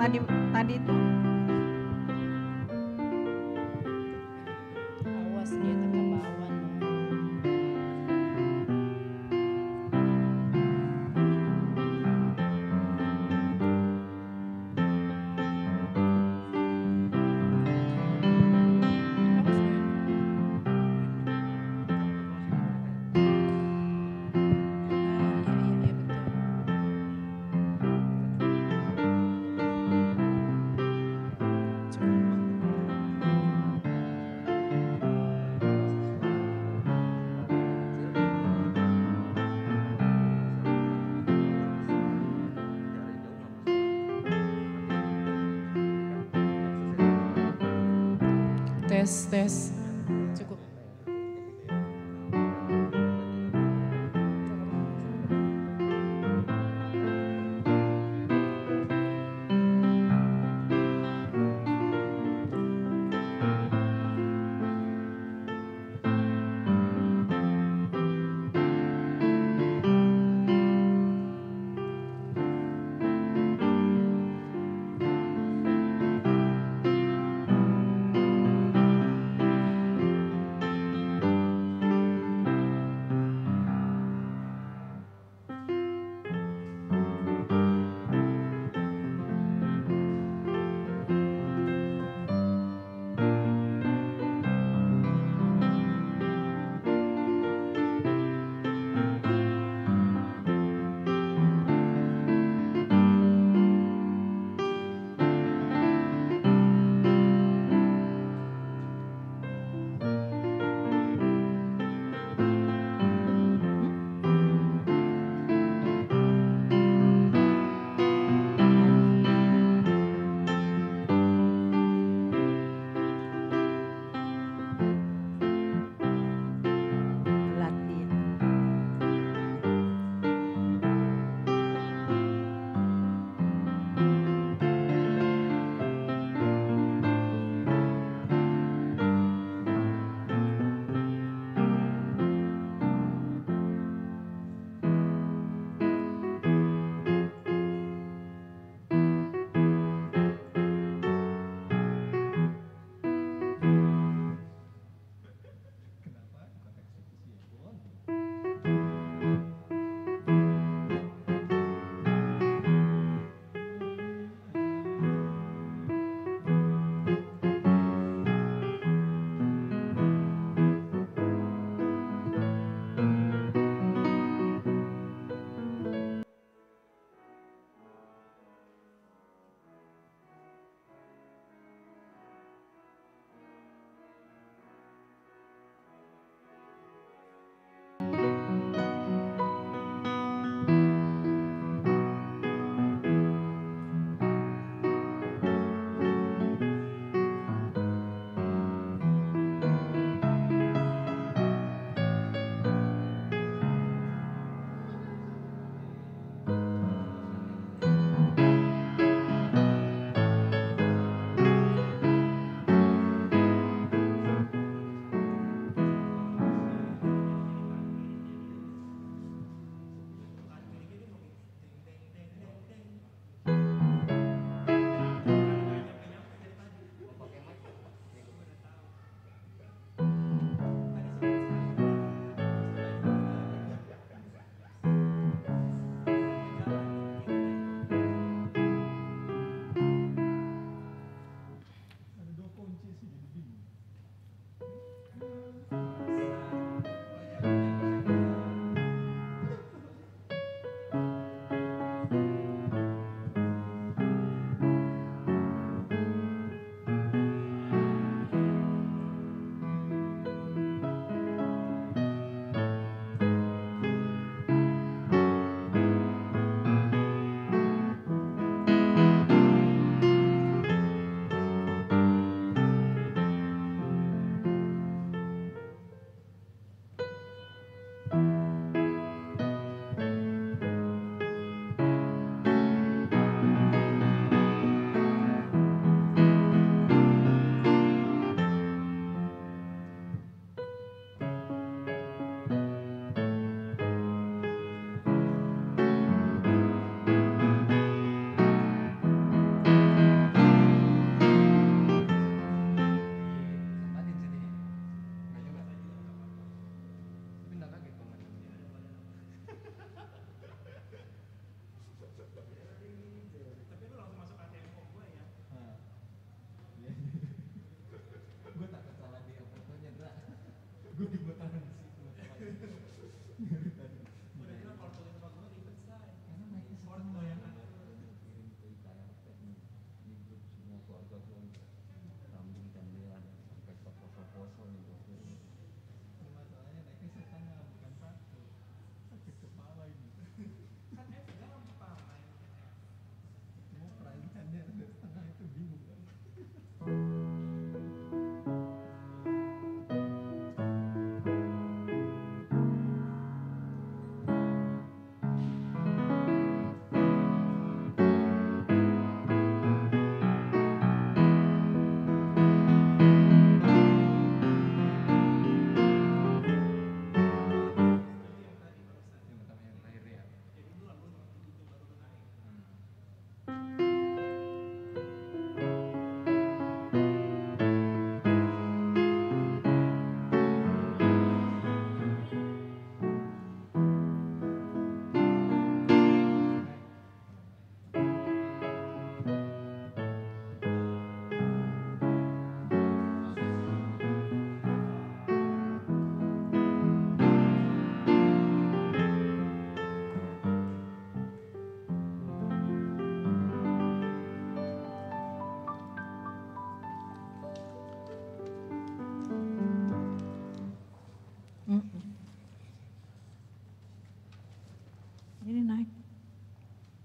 tadi tadi itu. Awas dia ke bawah. Tes. Cukup.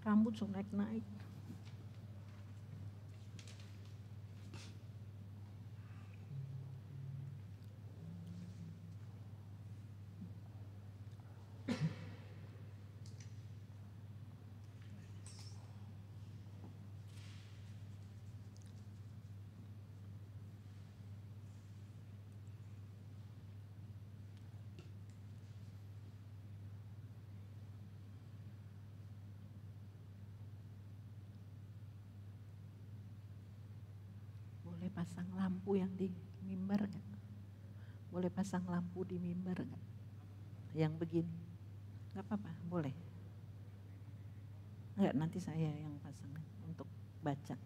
Rambut sudah naik. Boleh pasang lampu yang di mimbar nggak? Boleh pasang lampu di mimbar nggak? Yang begini, nggak apa-apa, boleh. Nggak, nanti saya yang pasang untuk baca.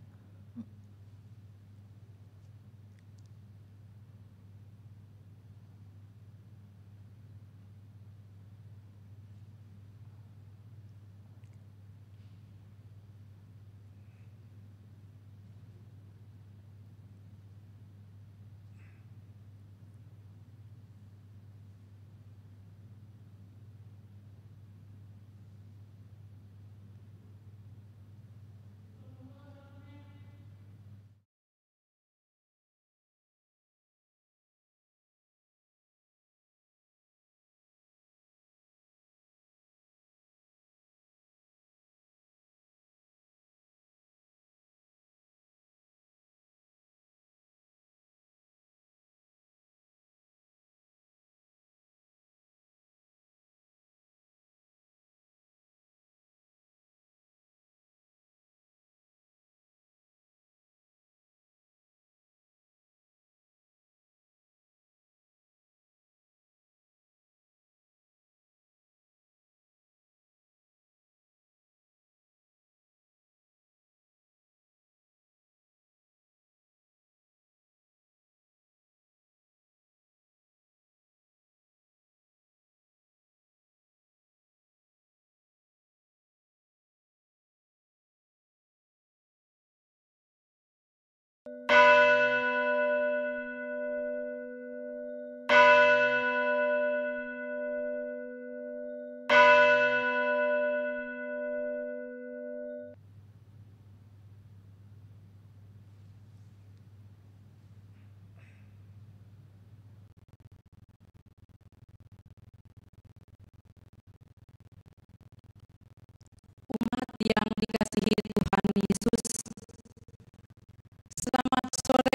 Yang dikasihi Tuhan Yesus, selamat sore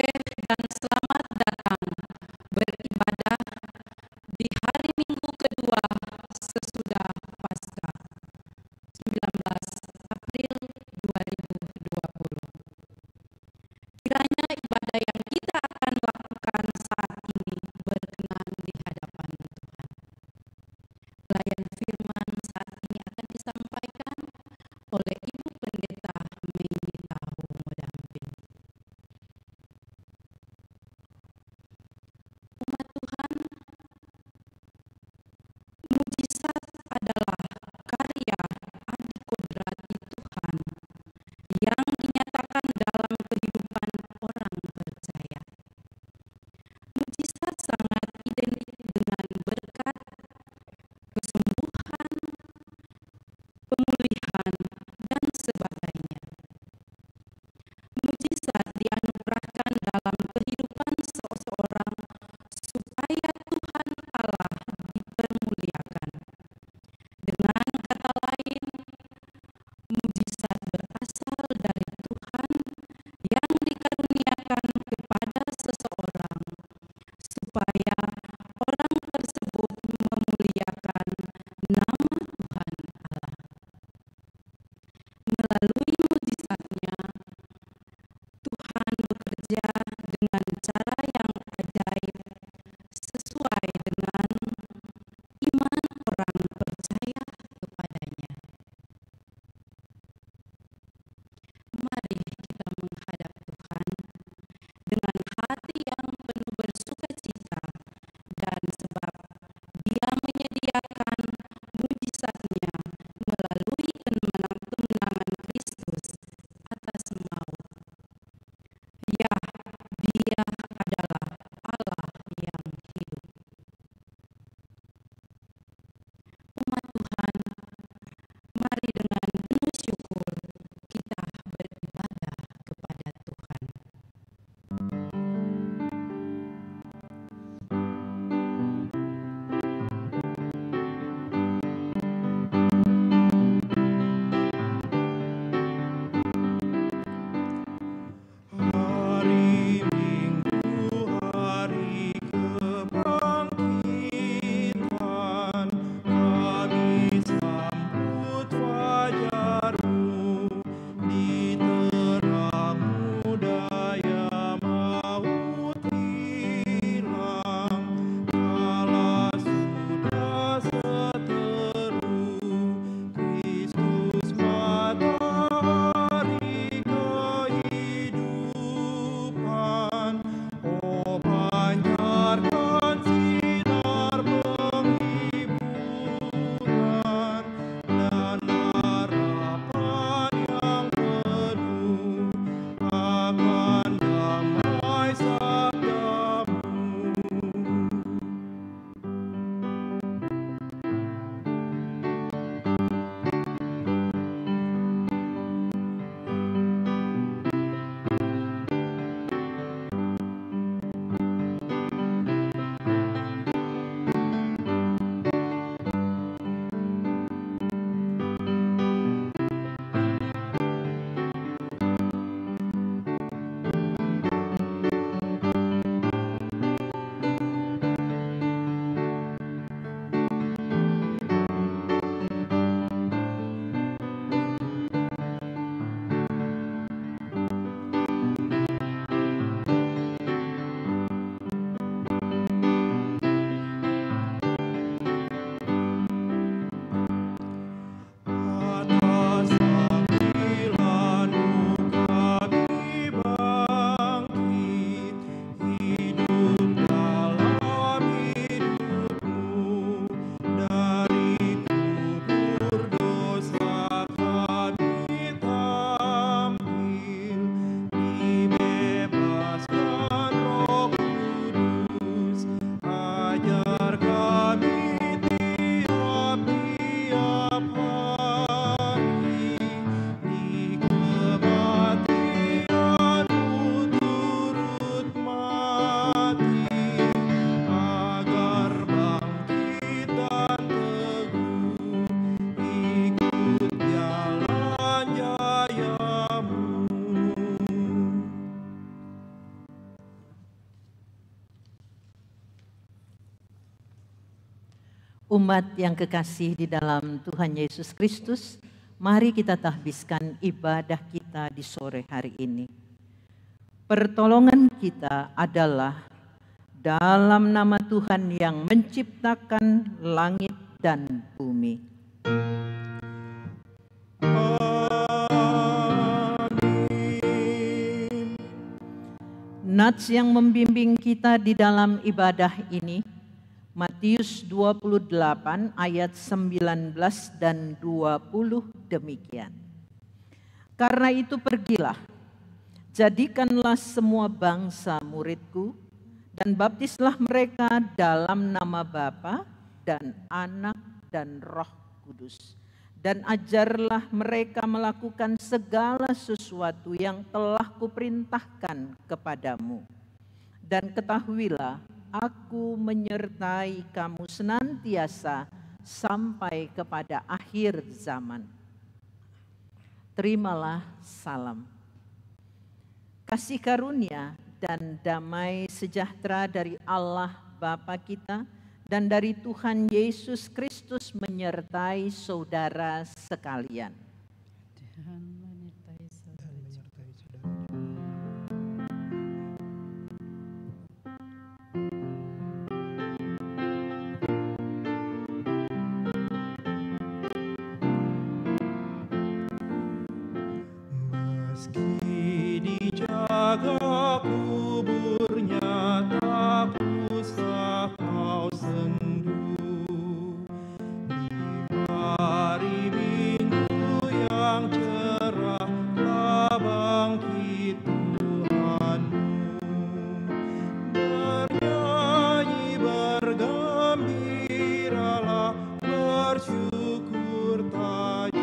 Umat yang kekasih di dalam Tuhan Yesus Kristus, mari kita tahbiskan ibadah kita di sore hari ini. Pertolongan kita adalah dalam nama Tuhan yang menciptakan langit dan bumi. Amin. Nats yang membimbing kita di dalam ibadah ini, Matius 28 ayat 19 dan 20 demikian. Karena itu pergilah, jadikanlah semua bangsa muridku, dan baptislah mereka dalam nama Bapa dan Anak dan Roh Kudus. Dan ajarlah mereka melakukan segala sesuatu yang telah kuperintahkan kepadamu. Dan ketahuilah, Aku menyertai kamu senantiasa sampai kepada akhir zaman. Terimalah salam. Kasih karunia dan damai sejahtera dari Allah Bapa kita dan dari Tuhan Yesus Kristus menyertai saudara sekalian. Tuhan menyertai saudara. Meski dijaga kuburnya, tak usah kau sendu. Di hari Minggu yang cerah, telah bangkit Tuhanmu. Bernyanyi, bergembiralah, bersyukur tak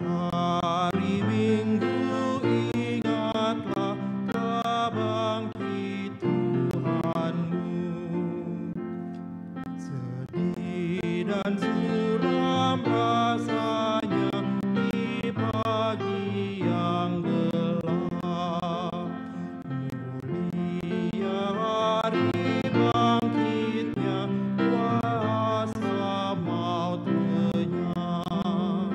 hari Minggu ingatlah, telah bangkit Tuhanmu. Sedih dan suram rasanya di pagi yang gelap. Mulia hari bangkitnya, kuasa maut lenyap.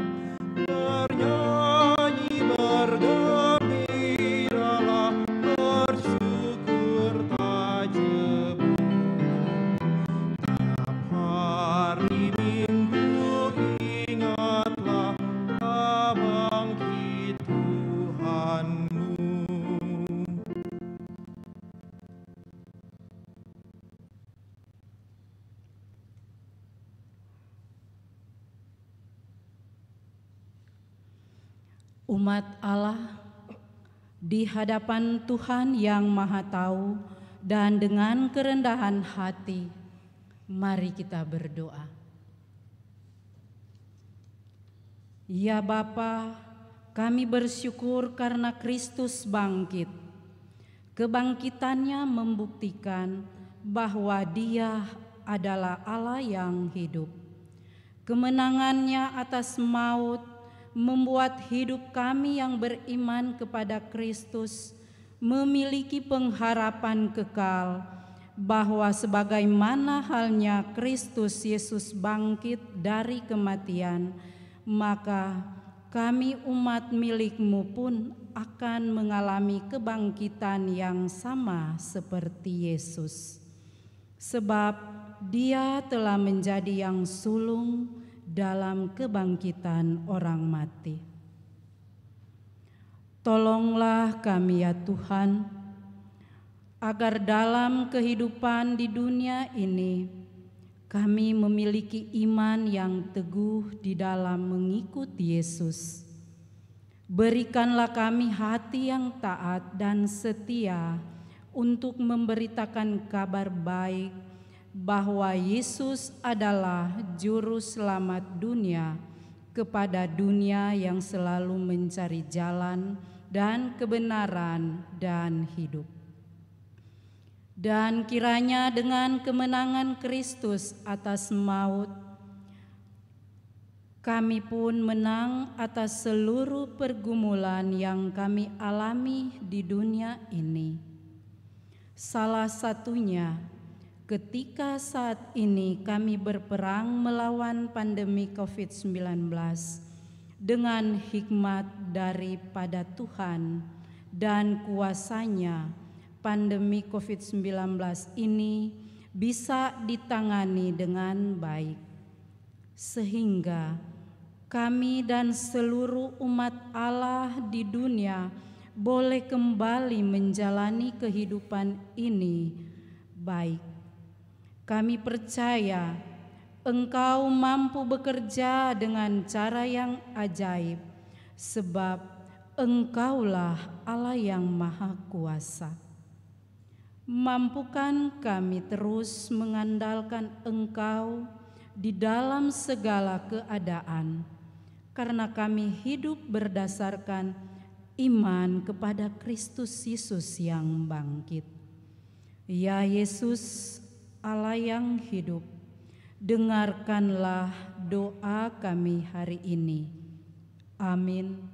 Bernyanyi, bergembiralah, bersyukur tak jemu. Tiap hari Minggu ingatlah, telah bangkit Tuhanmu. Umat Allah, di hadapan Tuhan yang Maha Tahu dan dengan kerendahan hati, mari kita berdoa. Ya Bapa, kami bersyukur karena Kristus bangkit. Kebangkitannya membuktikan bahwa Dia adalah Allah yang hidup. Kemenangannya atas maut membuat hidup kami yang beriman kepada Kristus memiliki pengharapan kekal, bahwa sebagaimana halnya Kristus Yesus bangkit dari kematian, maka kami umat milik-Mu pun akan mengalami kebangkitan yang sama seperti Yesus. Sebab Dia telah menjadi yang sulung dalam kebangkitan orang mati. Tolonglah kami ya Tuhan, agar dalam kehidupan di dunia ini kami memiliki iman yang teguh di dalam mengikuti Yesus. Berikanlah kami hati yang taat dan setia untuk memberitakan kabar baik bahwa Yesus adalah juru selamat dunia kepada dunia yang selalu mencari jalan dan kebenaran dan hidup. Dan kiranya dengan kemenangan Kristus atas maut, kami pun menang atas seluruh pergumulan yang kami alami di dunia ini. Salah satunya ketika saat ini kami berperang melawan pandemi COVID-19 dengan hikmat daripada Tuhan dan kuasa-Nya, pandemi COVID-19 ini bisa ditangani dengan baik, sehingga kami dan seluruh umat Allah di dunia boleh kembali menjalani kehidupan ini baik. Kami percaya Engkau mampu bekerja dengan cara yang ajaib, sebab Engkaulah Allah yang Maha Kuasa. Mampukan kami terus mengandalkan Engkau di dalam segala keadaan, karena kami hidup berdasarkan iman kepada Kristus Yesus yang bangkit. Ya Yesus, Allah yang hidup, dengarkanlah doa kami hari ini. Amin.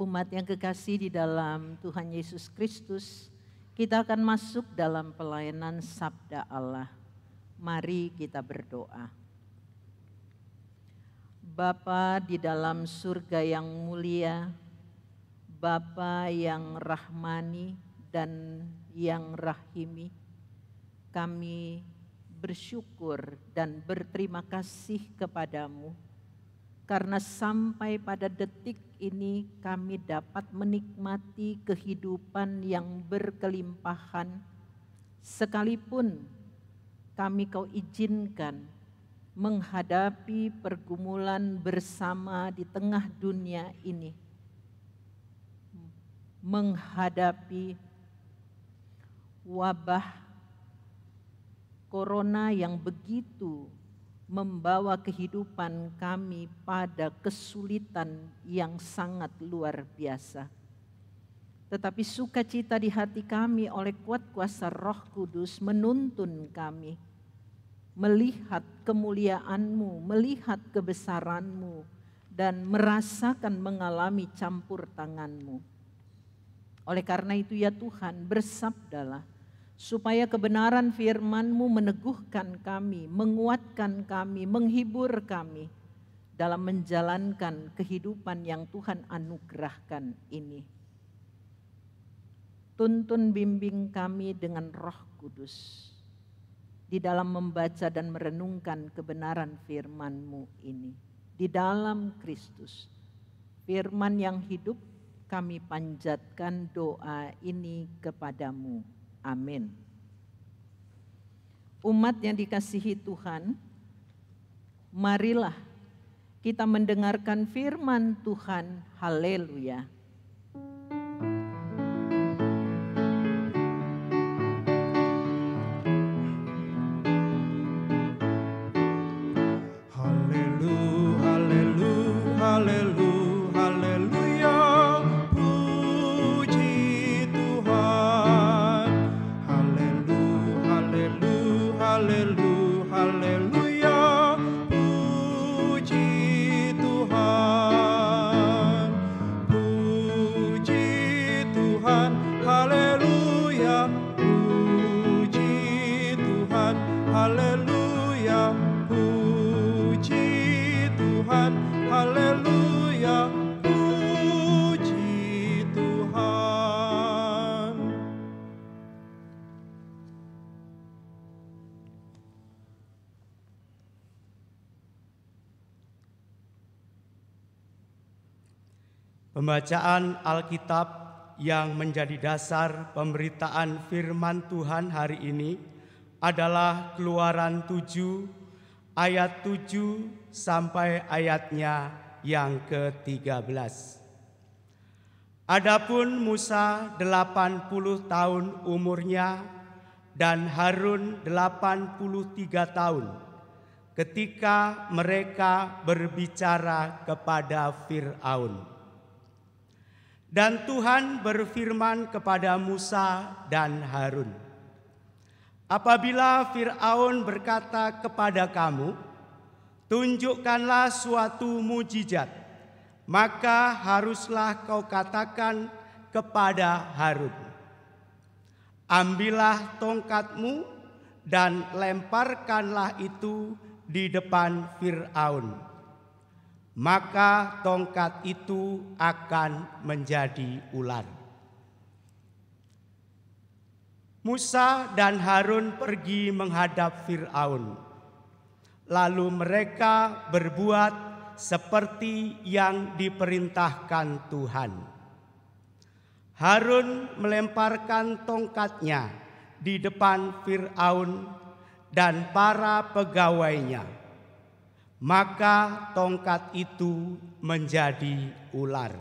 Umat yang kekasih di dalam Tuhan Yesus Kristus, kita akan masuk dalam pelayanan Sabda Allah. Mari kita berdoa. Bapa di dalam surga yang mulia, Bapa yang rahmani dan yang rahimi, kami bersyukur dan berterima kasih kepadamu, karena sampai pada detik ini kami dapat menikmati kehidupan yang berkelimpahan, sekalipun kami Kau izinkan menghadapi pergumulan bersama di tengah dunia ini, menghadapi wabah corona yang begitu membawa kehidupan kami pada kesulitan yang sangat luar biasa. Tetapi sukacita di hati kami oleh kuat kuasa Roh Kudus menuntun kami melihat kemuliaan-Mu, melihat kebesaran-Mu, dan merasakan mengalami campur tangan-Mu. Oleh karena itu ya Tuhan, bersabdalah, supaya kebenaran firman-Mu meneguhkan kami, menguatkan kami, menghibur kami dalam menjalankan kehidupan yang Tuhan anugerahkan ini. Tuntun bimbing kami dengan Roh Kudus di dalam membaca dan merenungkan kebenaran firman-Mu ini. Di dalam Kristus, firman yang hidup, kami panjatkan doa ini kepadamu. Amin. Umat yang dikasihi Tuhan, marilah kita mendengarkan firman Tuhan. Haleluya. Puji Tuhan, Pembacaan Alkitab yang menjadi dasar pemberitaan firman Tuhan hari ini adalah Keluaran 7 ayat 7 sampai ayatnya yang ke-13. Adapun Musa 80 tahun umurnya dan Harun 83 tahun ketika mereka berbicara kepada Fir'aun. Dan Tuhan berfirman kepada Musa dan Harun, apabila Fir'aun berkata kepada kamu, tunjukkanlah suatu mujizat, maka haruslah kau katakan kepada Harun, ambillah tongkatmu dan lemparkanlah itu di depan Fir'aun. Maka tongkat itu akan menjadi ular. Musa dan Harun pergi menghadap Fir'aun. Lalu mereka berbuat seperti yang diperintahkan Tuhan. Harun melemparkan tongkatnya di depan Fir'aun dan para pegawainya. Maka tongkat itu menjadi ular.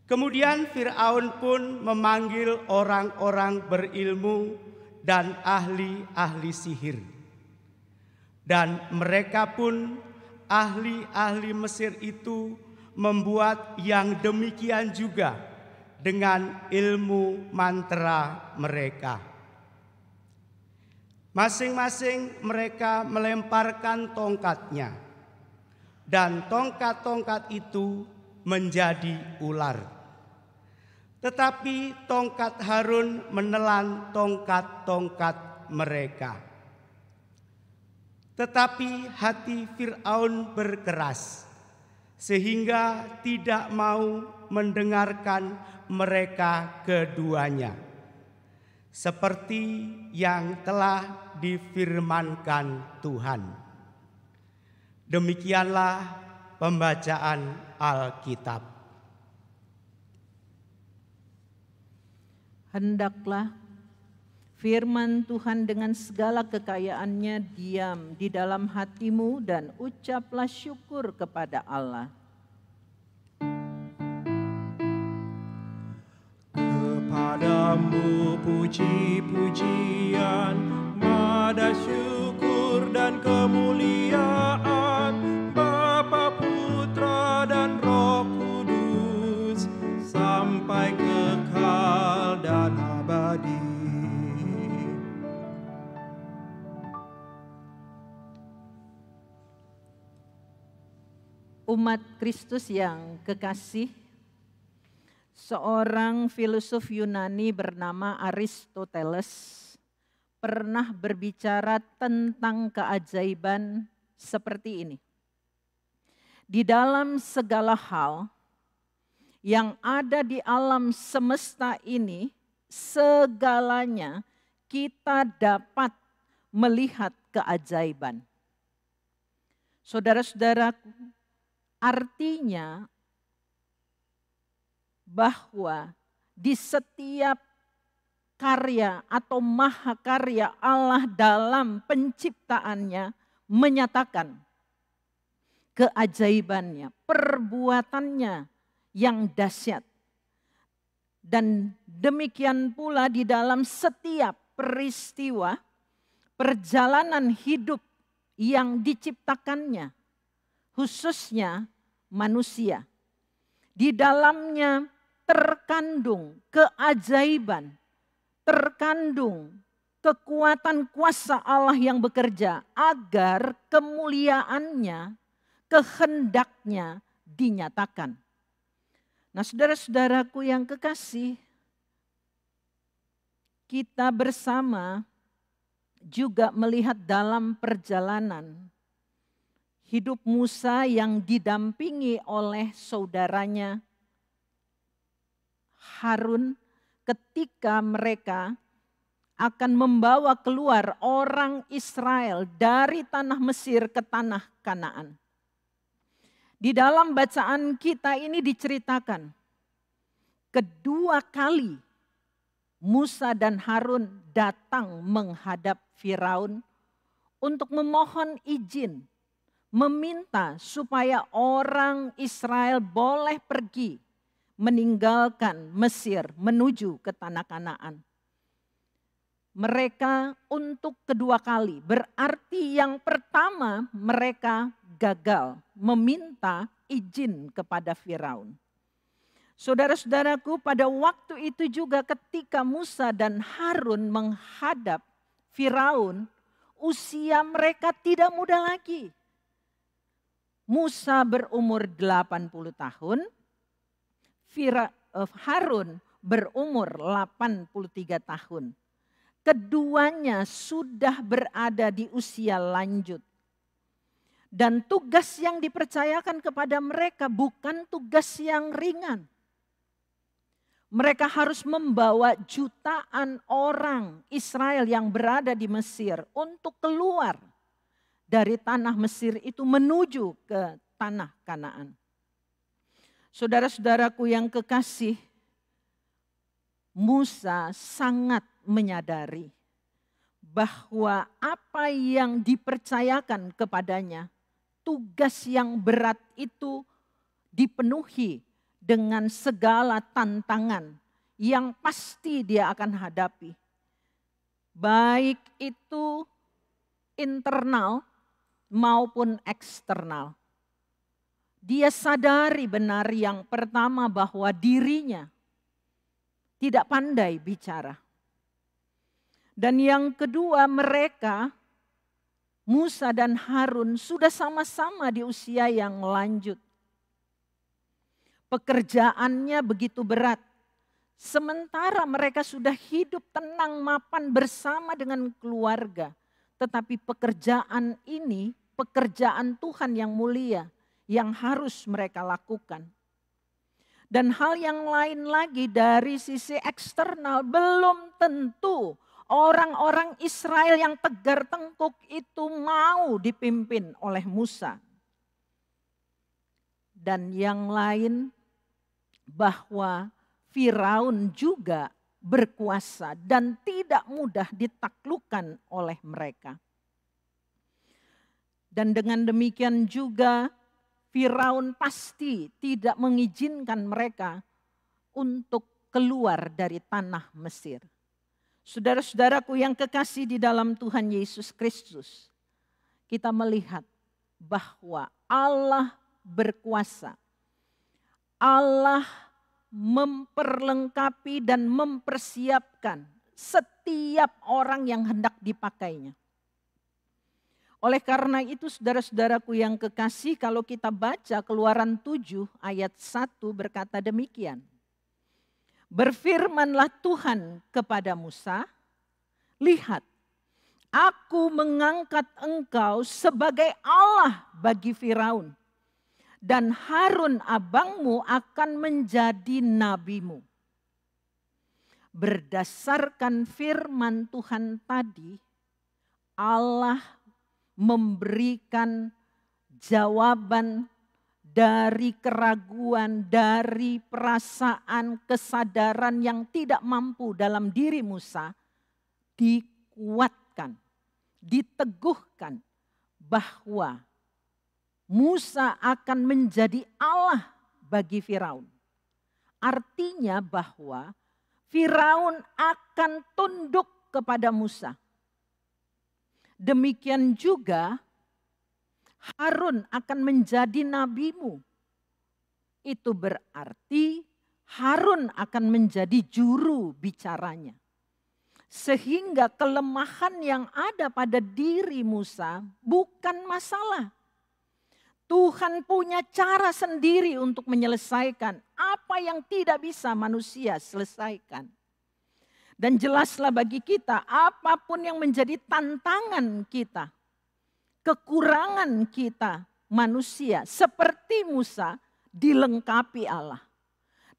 Kemudian Fir'aun pun memanggil orang-orang berilmu dan ahli-ahli sihir. Dan mereka pun, ahli-ahli Mesir itu, membuat yang demikian juga dengan ilmu mantra mereka. Masing-masing mereka melemparkan tongkatnya, dan tongkat-tongkat itu menjadi ular. Tetapi tongkat Harun menelan tongkat-tongkat mereka. Tetapi hati Fir'aun berkeras, sehingga tidak mau mendengarkan mereka keduanya, seperti yang telah difirmankan Tuhan. Demikianlah pembacaan Alkitab. Hendaklah firman Tuhan dengan segala kekayaannya diam di dalam hatimu dan ucaplah syukur kepada Allah. Kepadamu puji-pujian, nada syukur dan kemuliaan, Bapa, Putra dan Roh Kudus, sampai kekal dan abadi. Umat Kristus yang kekasih, seorang filosof Yunani bernama Aristoteles pernah berbicara tentang keajaiban seperti ini. Di dalam segala hal yang ada di alam semesta ini, segalanya kita dapat melihat keajaiban. Saudara-saudaraku, artinya bahwa di setiap karya atau mahakarya Allah dalam penciptaannya menyatakan keajaibannya, perbuatannya yang dahsyat. Dan demikian pula di dalam setiap peristiwa perjalanan hidup yang diciptakannya, khususnya manusia. Di dalamnya terkandung keajaiban, terkandung kekuatan kuasa Allah yang bekerja agar kemuliaannya, kehendaknya dinyatakan. Nah, saudara-saudaraku yang kekasih, kita bersama juga melihat dalam perjalanan hidup Musa yang didampingi oleh saudaranya Harun ketika mereka akan membawa keluar orang Israel dari tanah Mesir ke tanah Kanaan. Di dalam bacaan kita ini diceritakan kedua kali Musa dan Harun datang menghadap Firaun untuk memohon izin, meminta supaya orang Israel boleh pergi meninggalkan Mesir menuju ke tanah Kanaan. Mereka untuk kedua kali, berarti yang pertama mereka gagal meminta izin kepada Firaun. Saudara-saudaraku, pada waktu itu juga ketika Musa dan Harun menghadap Firaun, usia mereka tidak muda lagi. Musa berumur 80 tahun, Harun berumur 83 tahun. Keduanya sudah berada di usia lanjut. Dan tugas yang dipercayakan kepada mereka bukan tugas yang ringan. Mereka harus membawa jutaan orang Israel yang berada di Mesir untuk keluar dari tanah Mesir itu menuju ke tanah Kanaan. Saudara-saudaraku yang kekasih, Musa sangat menyadari bahwa apa yang dipercayakan kepadanya, tugas yang berat itu dipenuhi dengan segala tantangan yang pasti dia akan hadapi. Baik itu internal maupun eksternal. Dia sadari benar yang pertama bahwa dirinya tidak pandai bicara. Dan yang kedua mereka, Musa dan Harun sudah sama-sama di usia yang lanjut. Pekerjaannya begitu berat. Sementara mereka sudah hidup tenang mapan bersama dengan keluarga. Tetapi pekerjaan ini, pekerjaan Tuhan yang mulia yang harus mereka lakukan. Dan hal yang lain lagi dari sisi eksternal, belum tentu orang-orang Israel yang tegar tengkuk itu mau dipimpin oleh Musa. Dan yang lain bahwa Firaun juga berkuasa dan tidak mudah ditaklukkan oleh mereka. Dan dengan demikian juga Firaun pasti tidak mengizinkan mereka untuk keluar dari tanah Mesir. Saudara-saudaraku yang kekasih di dalam Tuhan Yesus Kristus, kita melihat bahwa Allah berkuasa. Allah memperlengkapi dan mempersiapkan setiap orang yang hendak dipakainya. Oleh karena itu saudara-saudaraku yang kekasih, kalau kita baca Keluaran 7 ayat 1 berkata demikian. Berfirmanlah Tuhan kepada Musa, lihat, aku mengangkat engkau sebagai Allah bagi Firaun. Dan Harun abangmu akan menjadi nabimu. Berdasarkan firman Tuhan tadi, Allah memberikan jawaban dari keraguan, dari perasaan, kesadaran yang tidak mampu dalam diri Musa, dikuatkan, diteguhkan bahwa Musa akan menjadi Allah bagi Firaun. Artinya bahwa Firaun akan tunduk kepada Musa. Demikian juga Harun akan menjadi nabimu. Itu berarti Harun akan menjadi juru bicaranya. Sehingga kelemahan yang ada pada diri Musa bukan masalah. Tuhan punya cara sendiri untuk menyelesaikan apa yang tidak bisa manusia selesaikan. Dan jelaslah bagi kita apapun yang menjadi tantangan kita, kekurangan kita manusia seperti Musa dilengkapi Allah.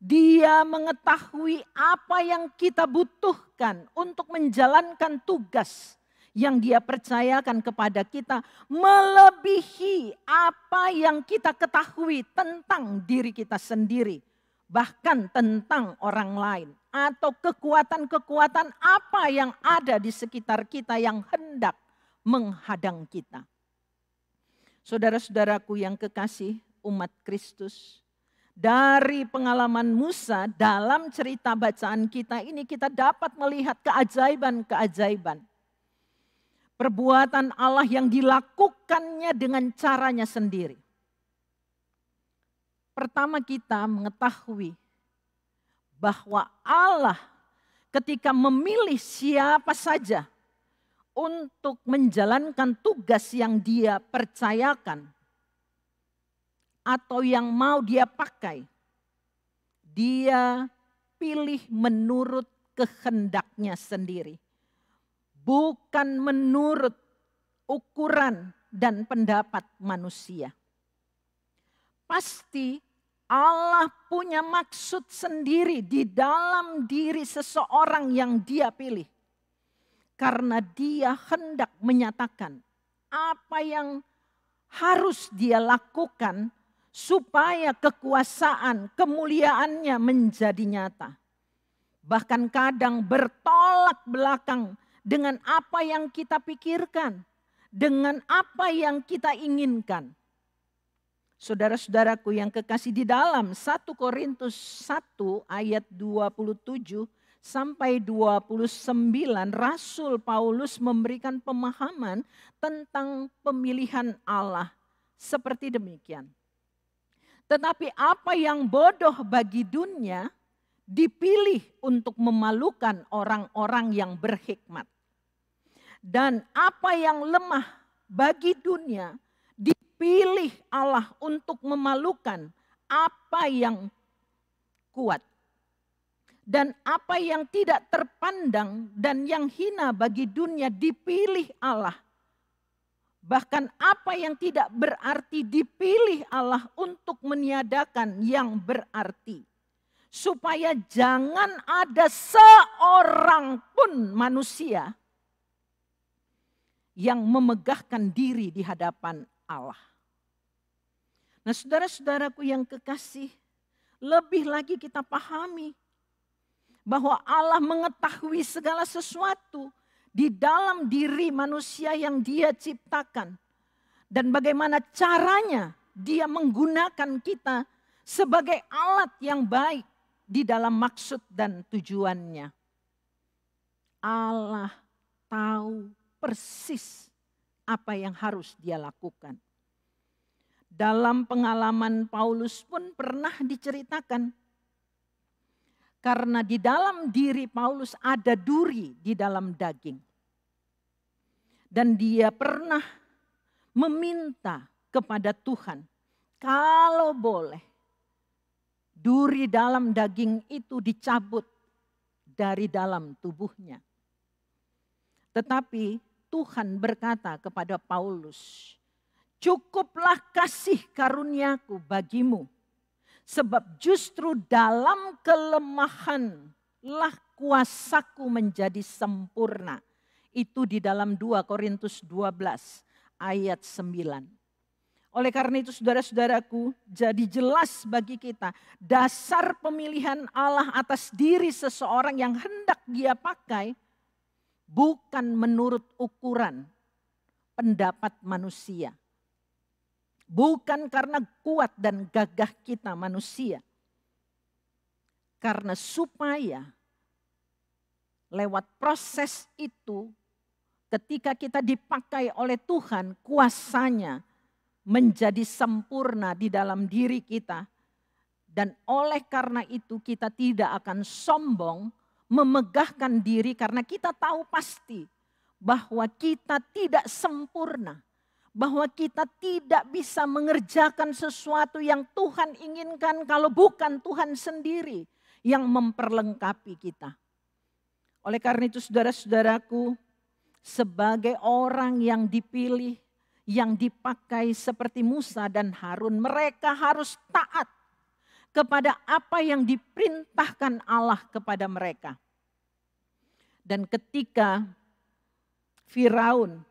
Dia mengetahui apa yang kita butuhkan untuk menjalankan tugas yang Dia percayakan kepada kita melebihi apa yang kita ketahui tentang diri kita sendiri, bahkan tentang orang lain, atau kekuatan-kekuatan apa yang ada di sekitar kita yang hendak menghadang kita. Saudara-saudaraku yang kekasih umat Kristus, dari pengalaman Musa dalam cerita bacaan kita ini kita dapat melihat keajaiban-keajaiban. Perbuatan Allah yang dilakukannya dengan caranya sendiri. Pertama kita mengetahui bahwa Allah ketika memilih siapa saja untuk menjalankan tugas yang Dia percayakan atau yang mau Dia pakai, Dia pilih menurut kehendaknya sendiri, bukan menurut ukuran dan pendapat manusia. Pasti Allah punya maksud sendiri di dalam diri seseorang yang Dia pilih. Karena Dia hendak menyatakan apa yang harus Dia lakukan supaya kekuasaan, kemuliaannya menjadi nyata. Bahkan kadang bertolak belakang dengan apa yang kita pikirkan, dengan apa yang kita inginkan. Saudara-saudaraku yang kekasih, di dalam 1 Korintus 1 ayat 27 sampai 29 Rasul Paulus memberikan pemahaman tentang pemilihan Allah seperti demikian. Tetapi apa yang bodoh bagi dunia dipilih untuk memalukan orang-orang yang berhikmat. Dan apa yang lemah bagi dunia dipilih Allah untuk memalukan apa yang kuat. Dan apa yang tidak terpandang dan yang hina bagi dunia dipilih Allah. Bahkan apa yang tidak berarti dipilih Allah untuk meniadakan yang berarti. Supaya jangan ada seorang pun manusia yang memegahkan diri di hadapan Allah. Nah, saudara-saudaraku yang kekasih, lebih lagi kita pahami bahwa Allah mengetahui segala sesuatu di dalam diri manusia yang Dia ciptakan. Dan bagaimana caranya Dia menggunakan kita sebagai alat yang baik di dalam maksud dan tujuannya. Allah tahu persis apa yang harus Dia lakukan. Dalam pengalaman Paulus pun pernah diceritakan. Karena di dalam diri Paulus ada duri di dalam daging. Dan dia pernah meminta kepada Tuhan, kalau boleh duri dalam daging itu dicabut dari dalam tubuhnya. Tetapi Tuhan berkata kepada Paulus, cukuplah kasih karuniaku bagimu. Sebab justru dalam kelemahanlah kuasaku menjadi sempurna. Itu di dalam 2 Korintus 12 ayat 9. Oleh karena itu saudara-saudaraku, jadi jelas bagi kita dasar pemilihan Allah atas diri seseorang yang hendak Dia pakai bukan menurut ukuran pendapat manusia. Bukan karena kuat dan gagah kita manusia. Karena supaya lewat proses itu ketika kita dipakai oleh Tuhan, kuasanya menjadi sempurna di dalam diri kita. Dan oleh karena itu kita tidak akan sombong memegahkan diri karena kita tahu pasti bahwa kita tidak sempurna. Bahwa kita tidak bisa mengerjakan sesuatu yang Tuhan inginkan kalau bukan Tuhan sendiri yang memperlengkapi kita. Oleh karena itu saudara-saudaraku, sebagai orang yang dipilih, yang dipakai seperti Musa dan Harun, mereka harus taat kepada apa yang diperintahkan Allah kepada mereka. Dan ketika Firaun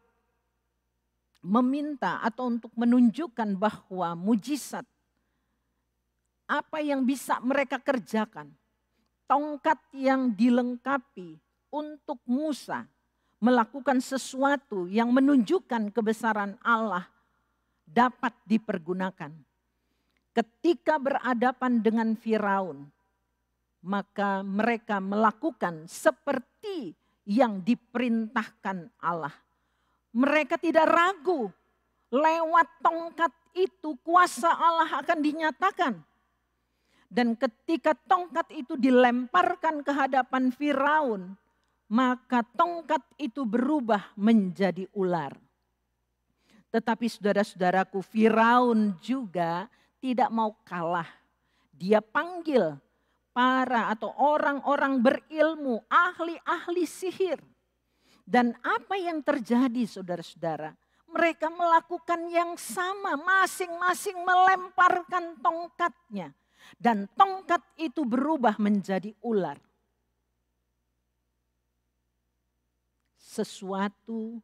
meminta atau untuk menunjukkan bahwa mujizat apa yang bisa mereka kerjakan, tongkat yang dilengkapi untuk Musa melakukan sesuatu yang menunjukkan kebesaran Allah dapat dipergunakan. Ketika berhadapan dengan Firaun, maka mereka melakukan seperti yang diperintahkan Allah. Mereka tidak ragu, lewat tongkat itu kuasa Allah akan dinyatakan. Dan ketika tongkat itu dilemparkan ke hadapan Firaun, maka tongkat itu berubah menjadi ular. Tetapi saudara-saudaraku, Firaun juga tidak mau kalah. Dia panggil para atau orang-orang berilmu, ahli-ahli sihir. Dan apa yang terjadi saudara-saudara? Mereka melakukan yang sama, masing-masing melemparkan tongkatnya. Dan tongkat itu berubah menjadi ular. Sesuatu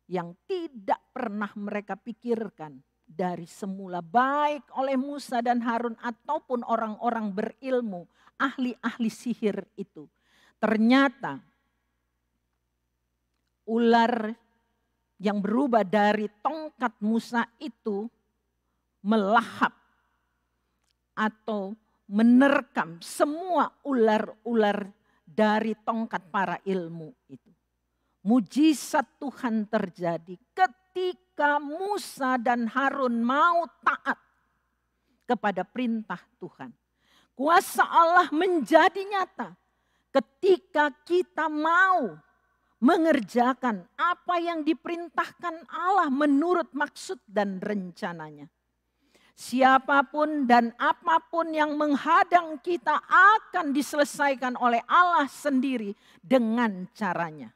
yang tidak pernah mereka pikirkan dari semula, baik oleh Musa dan Harun ataupun orang-orang berilmu, ahli-ahli sihir itu. Ternyata ular yang berubah dari tongkat Musa itu melahap atau menerkam semua ular-ular dari tongkat para ilmu itu. Mujizat Tuhan terjadi ketika Musa dan Harun mau taat kepada perintah Tuhan. Kuasa Allah menjadi nyata ketika kita mau mengerjakan apa yang diperintahkan Allah menurut maksud dan rencananya. Siapapun dan apapun yang menghadang kita akan diselesaikan oleh Allah sendiri dengan caranya.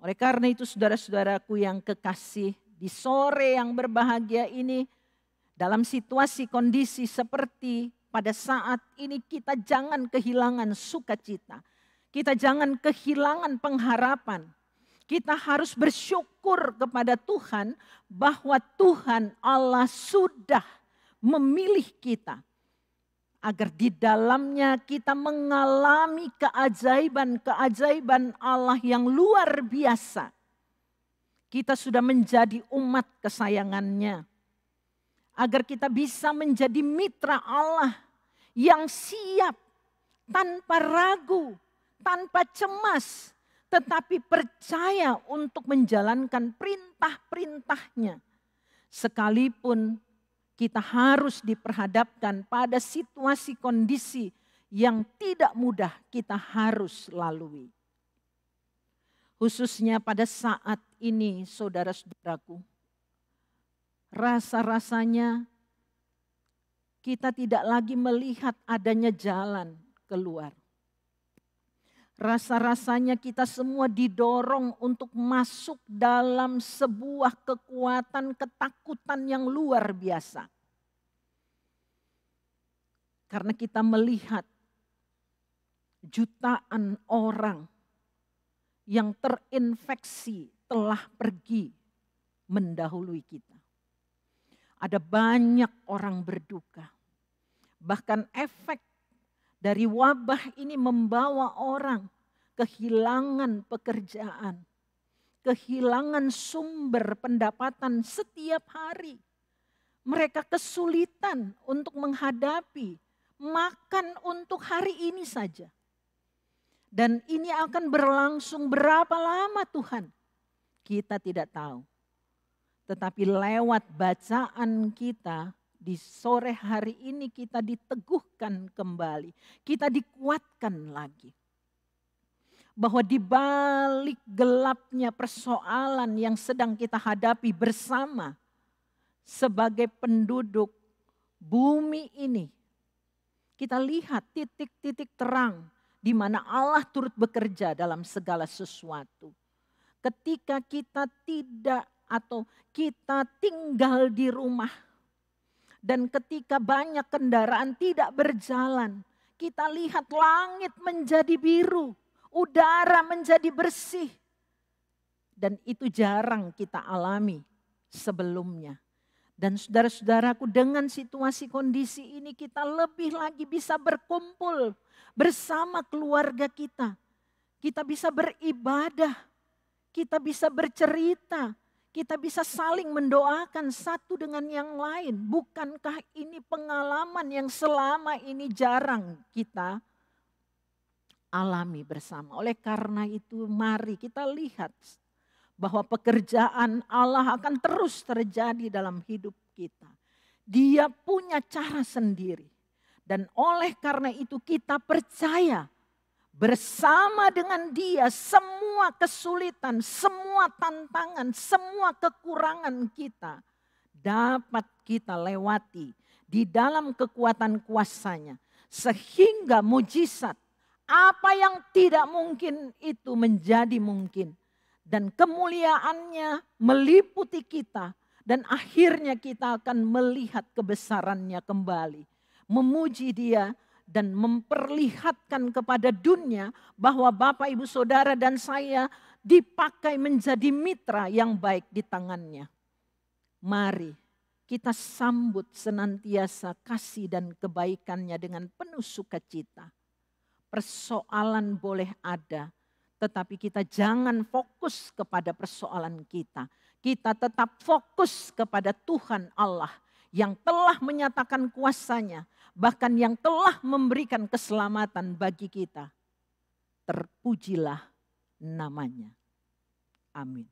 Oleh karena itu saudara-saudaraku yang kekasih, di sore yang berbahagia ini, dalam situasi kondisi seperti pada saat ini kita jangan kehilangan sukacita. Kita jangan kehilangan pengharapan. Kita harus bersyukur kepada Tuhan bahwa Tuhan Allah sudah memilih kita agar di dalamnya kita mengalami keajaiban-keajaiban Allah yang luar biasa. Kita sudah menjadi umat kesayangannya. Agar kita bisa menjadi mitra Allah yang siap tanpa ragu, tanpa cemas, tetapi percaya untuk menjalankan perintah-perintahnya. Sekalipun kita harus diperhadapkan pada situasi kondisi yang tidak mudah kita harus lalui. Khususnya pada saat ini saudara-saudaraku, rasa-rasanya kita tidak lagi melihat adanya jalan keluar. Rasa-rasanya kita semua didorong untuk masuk dalam sebuah kekuatan ketakutan yang luar biasa. Karena kita melihat jutaan orang yang terinfeksi telah pergi mendahului kita. Ada banyak orang berduka. Bahkan efek dari wabah ini membawa orang kehilangan pekerjaan, kehilangan sumber pendapatan setiap hari. Mereka kesulitan untuk menghadapi makan untuk hari ini saja. Dan ini akan berlangsung berapa lama Tuhan? Kita tidak tahu. Tetapi lewat bacaan kita, di sore hari ini kita diteguhkan kembali. Kita dikuatkan lagi. Bahwa di balik gelapnya persoalan yang sedang kita hadapi bersama. Sebagai penduduk bumi ini. Kita lihat titik-titik terang. Di mana Allah turut bekerja dalam segala sesuatu. Ketika kita tidak atau kita tinggal di rumah. Dan ketika banyak kendaraan tidak berjalan, kita lihat langit menjadi biru, udara menjadi bersih. Dan itu jarang kita alami sebelumnya. Dan saudara-saudaraku, dengan situasi kondisi ini kita lebih lagi bisa berkumpul bersama keluarga kita. Kita bisa beribadah, kita bisa bercerita, kita bisa saling mendoakan satu dengan yang lain. Bukankah ini pengalaman yang selama ini jarang kita alami bersama? Oleh karena itu mari kita lihat bahwa pekerjaan Allah akan terus terjadi dalam hidup kita. Dia punya cara sendiri. Dan oleh karena itu kita percaya bersama dengan Dia semua kesulitan, semua tantangan, semua kekurangan kita dapat kita lewati di dalam kekuatan kuasa-Nya. Sehingga mujizat, apa yang tidak mungkin itu menjadi mungkin. Dan kemuliaannya meliputi kita. Dan akhirnya kita akan melihat kebesarannya kembali. Memuji Dia dan memperlihatkan kepada dunia bahwa Bapak, Ibu, Saudara dan saya dipakai menjadi mitra yang baik di tangannya. Mari kita sambut senantiasa kasih dan kebaikannya dengan penuh sukacita. Persoalan boleh ada, tetapi kita jangan fokus kepada persoalan kita. Kita tetap fokus kepada Tuhan Allah yang telah menyatakan kuasa-Nya. Bahkan yang telah memberikan keselamatan bagi kita. Terpujilah namanya. Amin.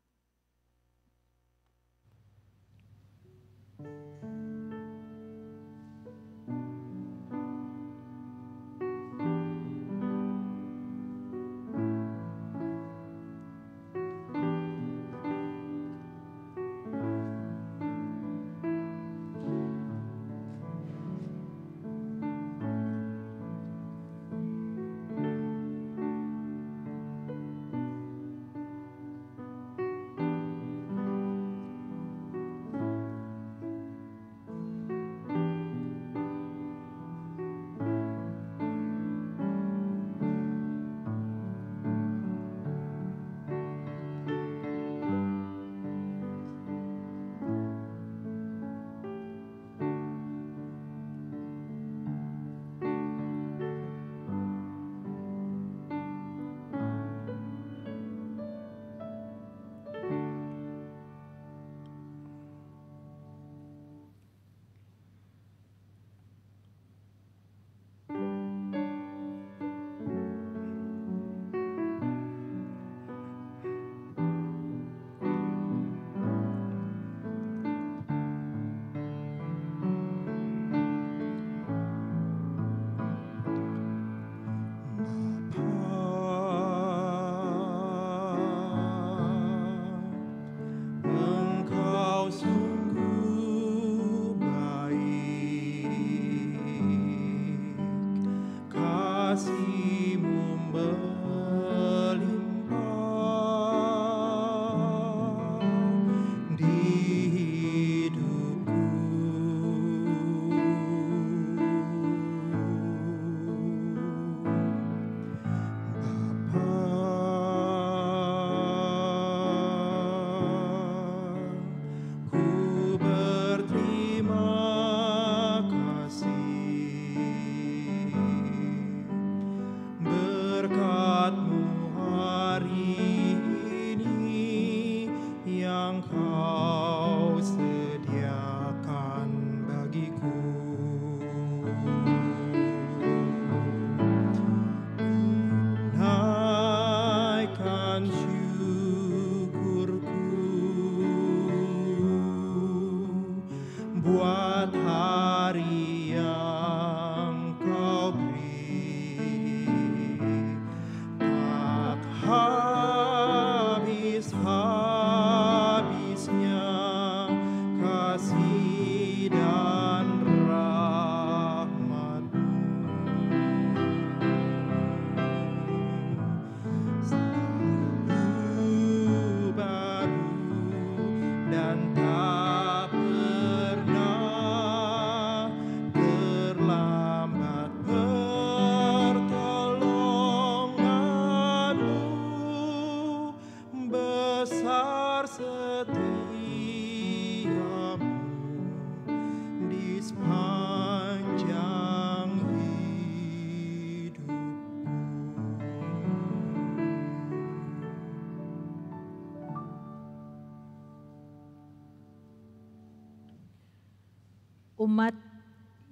Umat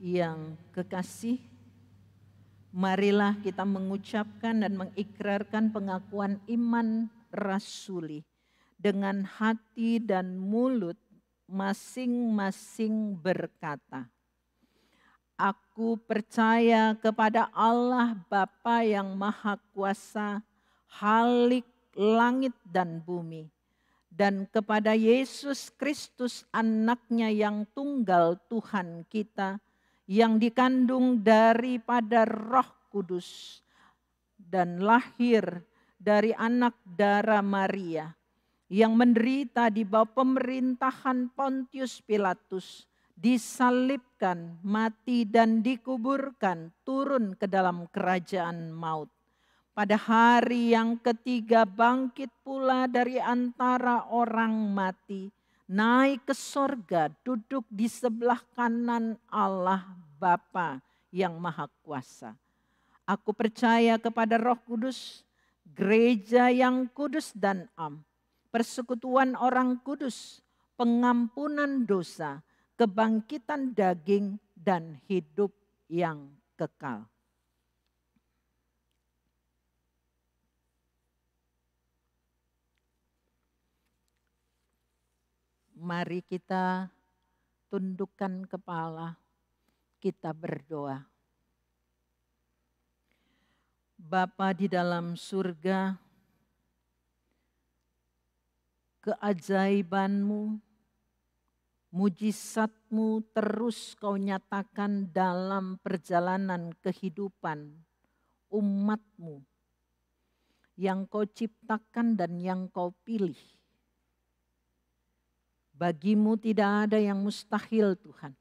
yang kekasih, marilah kita mengucapkan dan mengikrarkan pengakuan iman rasuli dengan hati dan mulut masing-masing berkata, Aku percaya kepada Allah Bapa yang Maha Kuasa, Khalik langit dan bumi, dan kepada Yesus Kristus anaknya yang tunggal Tuhan kita, yang dikandung daripada Roh Kudus dan lahir dari anak darah Maria, yang menderita di bawah pemerintahan Pontius Pilatus, disalibkan, mati dan dikuburkan, turun ke dalam kerajaan maut. Pada hari yang ketiga bangkit pula dari antara orang mati, naik ke sorga, duduk di sebelah kanan Allah Bapa yang Maha Kuasa. Aku percaya kepada Roh Kudus, gereja yang kudus dan am, persekutuan orang kudus, pengampunan dosa, kebangkitan daging, dan hidup yang kekal. Mari kita tundukkan kepala, kita berdoa. Bapa di dalam surga, keajaiban-Mu, mujizat-Mu terus Kau nyatakan dalam perjalanan kehidupan umat-Mu yang Kau ciptakan dan yang Kau pilih. Bagimu tidak ada yang mustahil, Tuhan.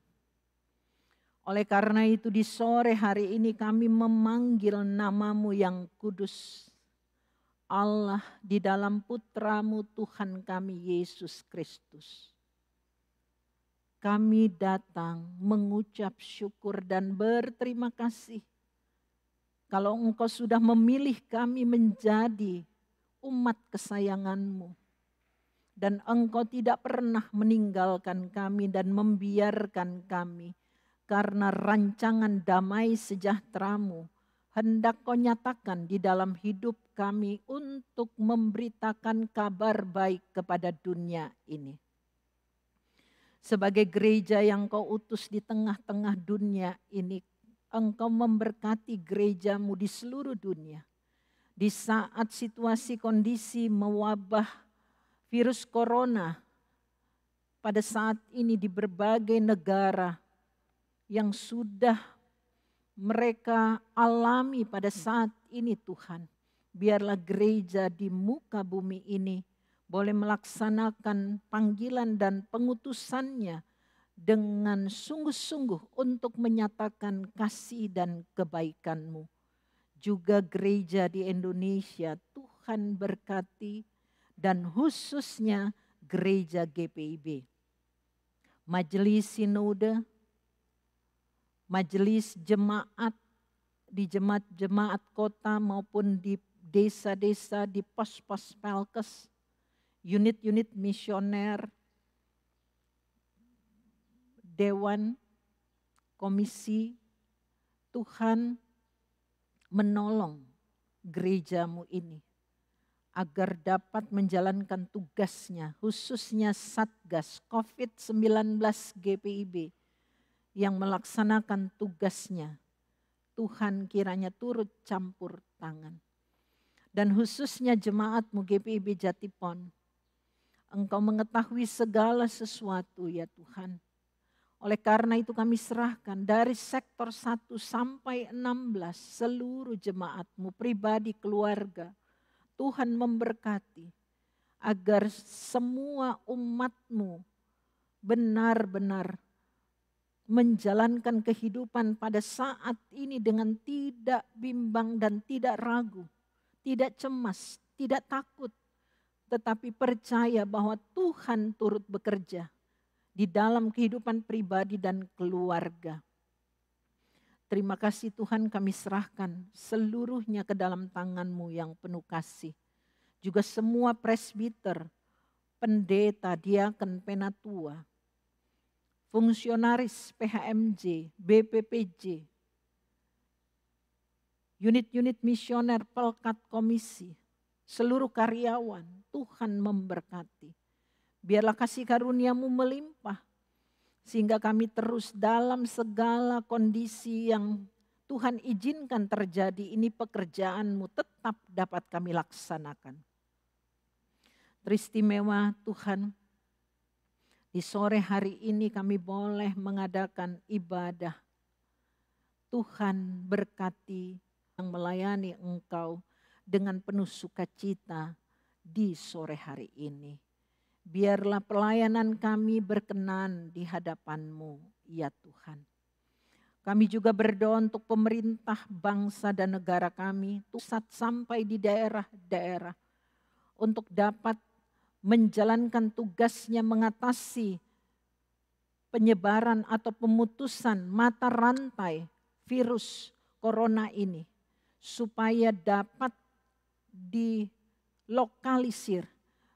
Oleh karena itu di sore hari ini kami memanggil nama-Mu yang kudus. Allah di dalam Putra-Mu Tuhan kami Yesus Kristus. Kami datang mengucap syukur dan berterima kasih. Kalau Engkau sudah memilih kami menjadi umat kesayangan-Mu. Dan Engkau tidak pernah meninggalkan kami dan membiarkan kami. Karena rancangan damai sejahtera-Mu hendak Kau nyatakan di dalam hidup kami untuk memberitakan kabar baik kepada dunia ini. Sebagai gereja yang Kau utus di tengah-tengah dunia ini, Engkau memberkati gereja-Mu di seluruh dunia. Di saat situasi kondisi mewabah virus corona pada saat ini di berbagai negara yang sudah mereka alami pada saat ini, Tuhan. Biarlah gereja di muka bumi ini boleh melaksanakan panggilan dan pengutusannya dengan sungguh-sungguh untuk menyatakan kasih dan kebaikan-Mu. Juga gereja di Indonesia, Tuhan berkati, dan khususnya gereja GPIB. Majelis Sinode, majelis jemaat di jemaat-jemaat kota maupun di desa-desa, di pos-pos pelkes, unit-unit misioner, dewan, komisi, Tuhan menolong gereja-Mu ini agar dapat menjalankan tugasnya, khususnya Satgas COVID-19 GPIB yang melaksanakan tugasnya. Tuhan kiranya turut campur tangan. Dan khususnya jemaat-Mu GPIB Jatipon, Engkau mengetahui segala sesuatu ya Tuhan. Oleh karena itu kami serahkan dari sektor 1 sampai 16 seluruh jemaat-Mu pribadi, keluarga, Tuhan memberkati agar semua umat-Mu benar-benar menjalankan kehidupan pada saat ini dengan tidak bimbang dan tidak ragu, tidak cemas, tidak takut, tetapi percaya bahwa Tuhan turut bekerja di dalam kehidupan pribadi dan keluarga. Terima kasih Tuhan, kami serahkan seluruhnya ke dalam tangan-Mu yang penuh kasih. Juga semua presbiter, pendeta, diaken, penatua, fungsionaris PHMJ, BPPJ, unit-unit misioner, pelkat komisi, seluruh karyawan, Tuhan memberkati. Biarlah kasih karunia-Mu melimpah, sehingga kami terus dalam segala kondisi yang Tuhan izinkan terjadi, ini pekerjaan-Mu tetap dapat kami laksanakan. Teristimewa Tuhan, di sore hari ini kami boleh mengadakan ibadah. Tuhan berkati yang melayani Engkau dengan penuh sukacita di sore hari ini. Biarlah pelayanan kami berkenan di hadapan-Mu, ya Tuhan. Kami juga berdoa untuk pemerintah bangsa dan negara kami, pusat sampai di daerah-daerah, untuk dapat menjalankan tugasnya mengatasi penyebaran atau pemutusan mata rantai virus corona ini, supaya dapat dilokalisir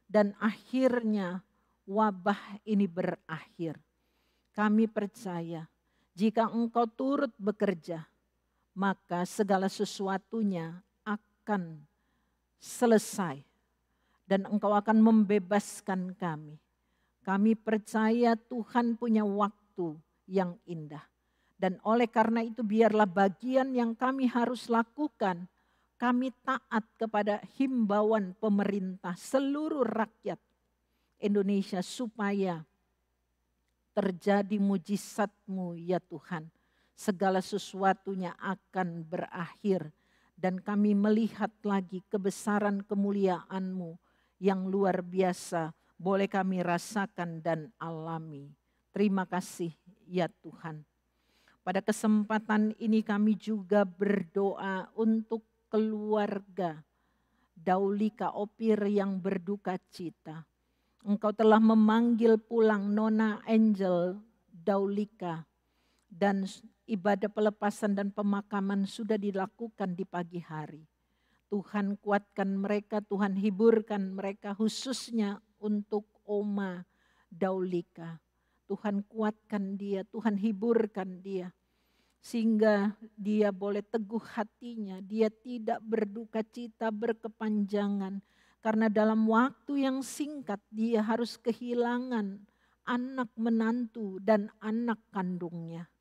dan akhirnya wabah ini berakhir. Kami percaya jika Engkau turut bekerja, maka segala sesuatunya akan selesai dan Engkau akan membebaskan kami. Kami percaya Tuhan punya waktu yang indah. Dan oleh karena itu biarlah bagian yang kami harus lakukan, kami taat kepada himbauan pemerintah seluruh rakyat Indonesia supaya terjadi mujizat-Mu ya Tuhan. Segala sesuatunya akan berakhir dan kami melihat lagi kebesaran kemuliaan-Mu yang luar biasa boleh kami rasakan dan alami. Terima kasih ya Tuhan. Pada kesempatan ini kami juga berdoa untuk keluarga Daulika Opir yang berduka cita. Engkau telah memanggil pulang Nona Angel Daulika dan ibadah pelepasan dan pemakaman sudah dilakukan di pagi hari. Tuhan kuatkan mereka, Tuhan hiburkan mereka khususnya untuk Oma Daulika. Tuhan kuatkan dia, Tuhan hiburkan dia. Sehingga dia boleh teguh hatinya, dia tidak berduka cita berkepanjangan. Karena dalam waktu yang singkat dia harus kehilangan anak menantu dan anak kandungnya.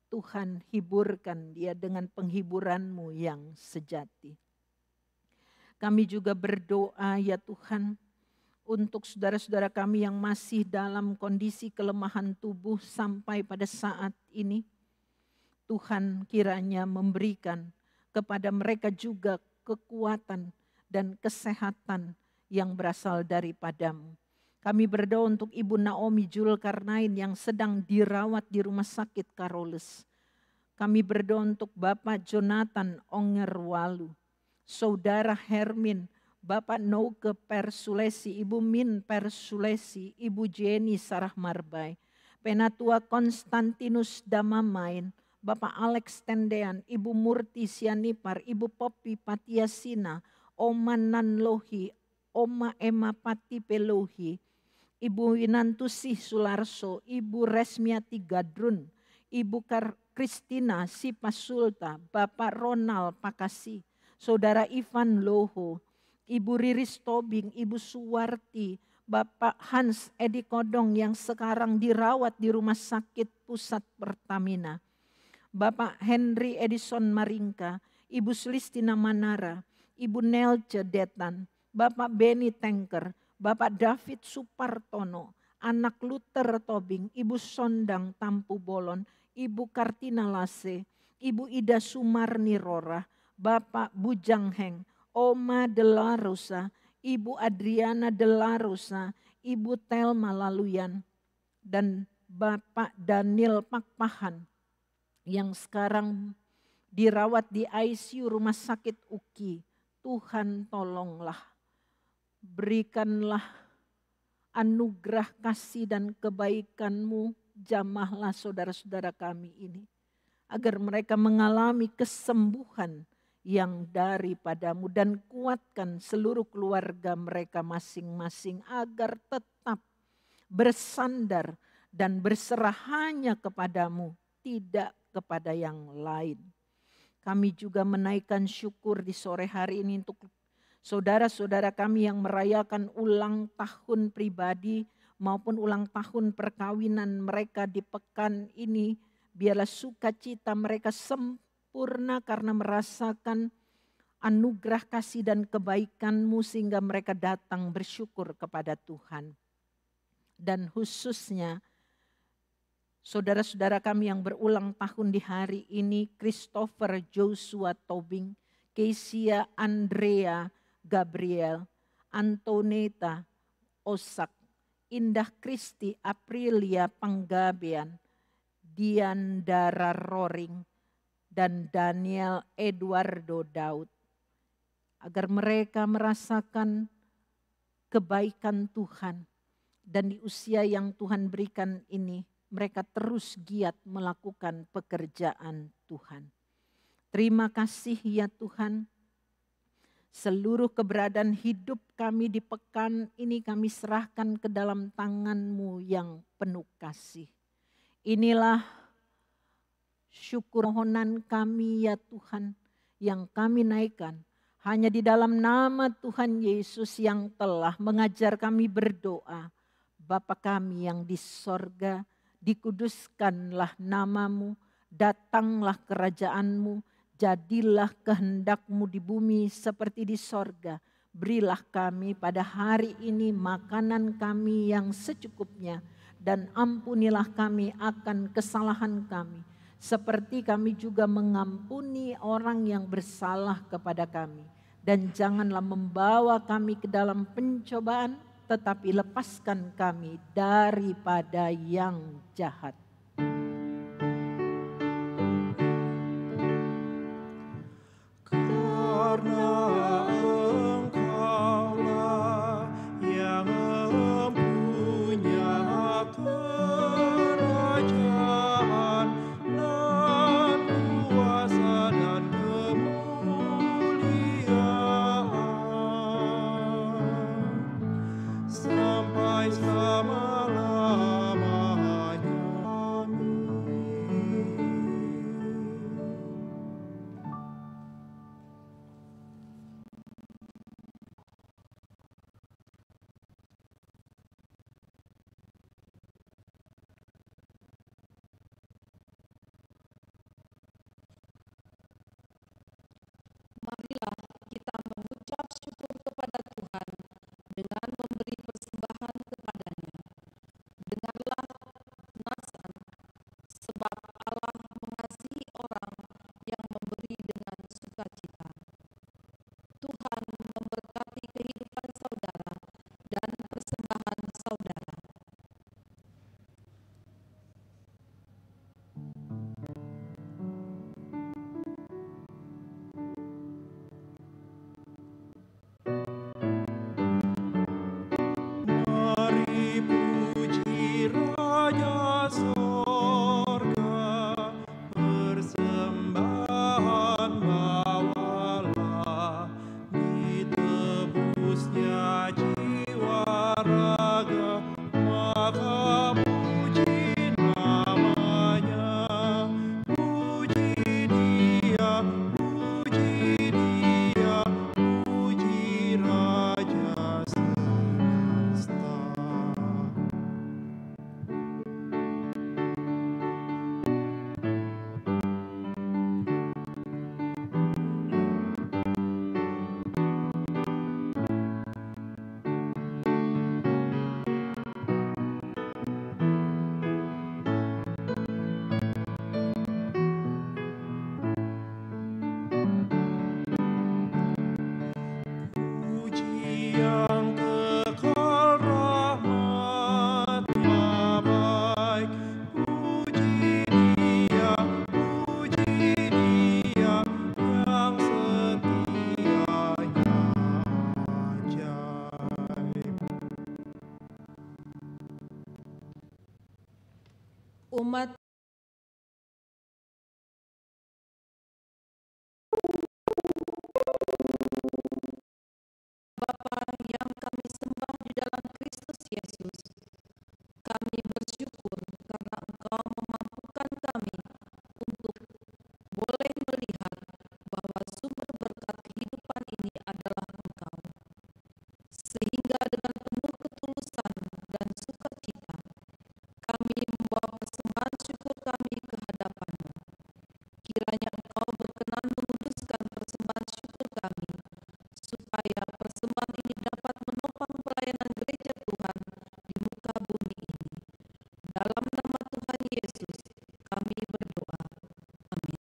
Tuhan hiburkan dia dengan penghiburan-Mu yang sejati. Kami juga berdoa ya Tuhan, untuk saudara-saudara kami yang masih dalam kondisi kelemahan tubuh sampai pada saat ini. Tuhan kiranya memberikan kepada mereka juga kekuatan dan kesehatan yang berasal daripada-Mu. Kami berdoa untuk Ibu Naomi Julkarnain yang sedang dirawat di Rumah Sakit Carolus. Kami berdoa untuk Bapak Jonathan Ongerwalu, Saudara Hermin, Bapak Nouke Persulesi, Ibu Min Persulesi, Ibu Jenny Sarah Marbai, Penatua Konstantinus Damamain, Bapak Alex Tendean, Ibu Murti Sianipar, Ibu Popi Patiasina, Oma Nanlohi, Oma Emma Pati Pelohi, Ibu Winantusi Sularso, Ibu Resmiati Gadrun, Ibu Kristina Sipasulta, Bapak Ronald Pakasi, Saudara Ivan Loho, Ibu Riris Tobing, Ibu Suwarti, Bapak Hans Edi Kodong yang sekarang dirawat di Rumah Sakit Pusat Pertamina, Bapak Henry Edison Maringka, Ibu Sulistina Manara, Ibu Nelce Detan, Bapak Beni Tanker, Bapak David Supartono, anak Luther Tobing, Ibu Sondang Tampu Bolon, Ibu Kartina Lase, Ibu Ida Sumarni Rora, Bapak Bujang Heng, Oma De La Rosa, Ibu Adriana De La Rosa, Ibu Telma Laluyan, dan Bapak Daniel Pakpahan yang sekarang dirawat di ICU Rumah Sakit UKI. Tuhan tolonglah, berikanlah anugerah kasih dan kebaikan-Mu, jamahlah saudara-saudara kami ini, agar mereka mengalami kesembuhan yang daripada-Mu dan kuatkan seluruh keluarga mereka masing-masing agar tetap bersandar dan berserah hanya kepadamu, tidak kepada yang lain. Kami juga menaikkan syukur di sore hari ini untuk saudara-saudara kami yang merayakan ulang tahun pribadi maupun ulang tahun perkawinan mereka di pekan ini. Biarlah sukacita mereka sempurna karena merasakan anugerah kasih dan kebaikan-Mu sehingga mereka datang bersyukur kepada Tuhan. Dan khususnya saudara-saudara kami yang berulang tahun di hari ini, Christopher Joshua Tobing, Kesia Andrea Gabriel, Antoneta Osak, Indah Kristi Aprilia Panggabean, Diandara Roring, dan Daniel Eduardo Daud. Agar mereka merasakan kebaikan Tuhan. Dan di usia yang Tuhan berikan ini, mereka terus giat melakukan pekerjaan Tuhan. Terima kasih ya Tuhan. Seluruh keberadaan hidup kami di pekan ini kami serahkan ke dalam tangan-Mu yang penuh kasih. Inilah syukur mohonan kami ya Tuhan yang kami naikkan. Hanya di dalam nama Tuhan Yesus yang telah mengajar kami berdoa. Bapa kami yang di sorga, dikuduskanlah nama-Mu, datanglah kerajaan-Mu, jadilah kehendak-Mu di bumi seperti di sorga. Berilah kami pada hari ini makanan kami yang secukupnya, dan ampunilah kami akan kesalahan kami, seperti kami juga mengampuni orang yang bersalah kepada kami. Dan janganlah membawa kami ke dalam pencobaan, tetapi lepaskan kami daripada yang jahat. Karena Engkaulah yang mempunyai kerajaan dan kuasa dan kemuliaan sampai selama-lamanya. Amin. Marilah kita mengucap syukur kepada Tuhan dengan memberi persembahan kepadanya. Dengarlah nasan, sebab Allah mengasihi orang yang memberi dengan sukacita. Tuhan memberkati kehidupan saudara dan persembahan saudara. Mari puji Raja Sorga, persembahan bawalah, ditebusnya jiwa raga, maka puji namanya, puji Dia, puji Dia, puji Raja semesta. Puji yang kekal rahmat-Nya baik, puji Dia yang setianya ajaib. Umat Bapa yang kami sembah di dalam Kristus Yesus, kami bersyukur Kiranya Engkau berkenan menguduskan persembahan syukur kami, supaya persembahan ini dapat menopang pelayanan gereja Tuhan di muka bumi ini. Dalam nama Tuhan Yesus, kami berdoa. Amin.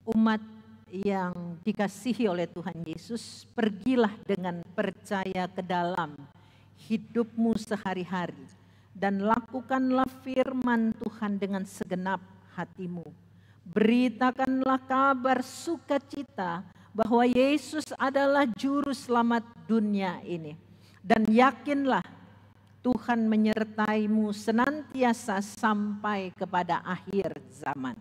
Umat yang dikasihi oleh Tuhan Yesus, pergilah dengan percaya ke dalam hidupmu sehari-hari dan lakukanlah firman Tuhan dengan segenap hatimu. Beritakanlah kabar sukacita bahwa Yesus adalah juru selamat dunia ini, dan yakinlah Tuhan menyertaimu senantiasa sampai kepada akhir zaman.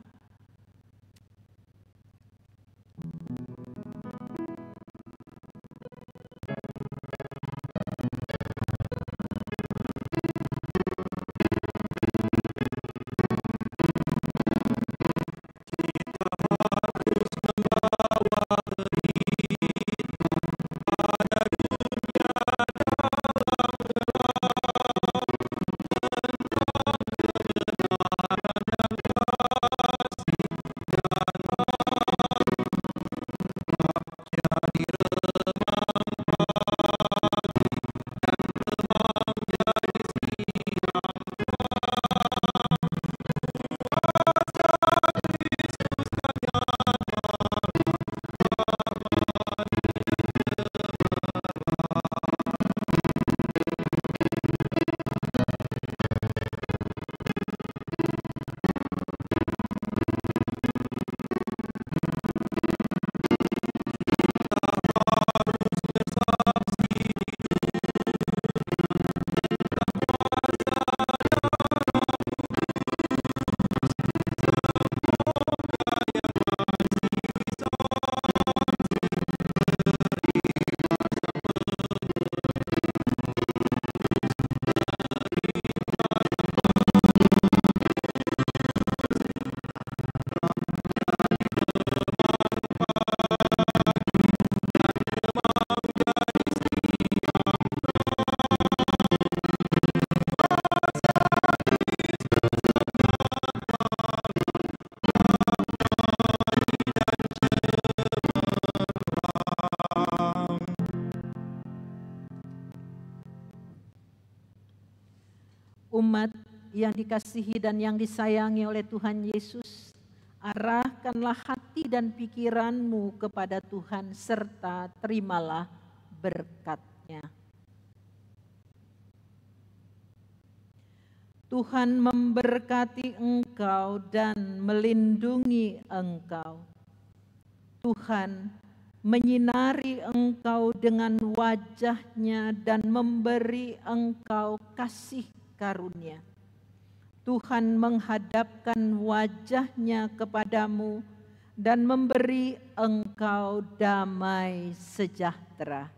Umat yang dikasihi dan yang disayangi oleh Tuhan Yesus, arahkanlah hati dan pikiranmu kepada Tuhan serta terimalah berkat-Nya. Tuhan memberkati engkau dan melindungi engkau. Tuhan menyinari engkau dengan wajah-Nya dan memberi engkau kasih karunia. Tuhan menghadapkan wajah-Nya kepadamu dan memberi engkau damai sejahtera.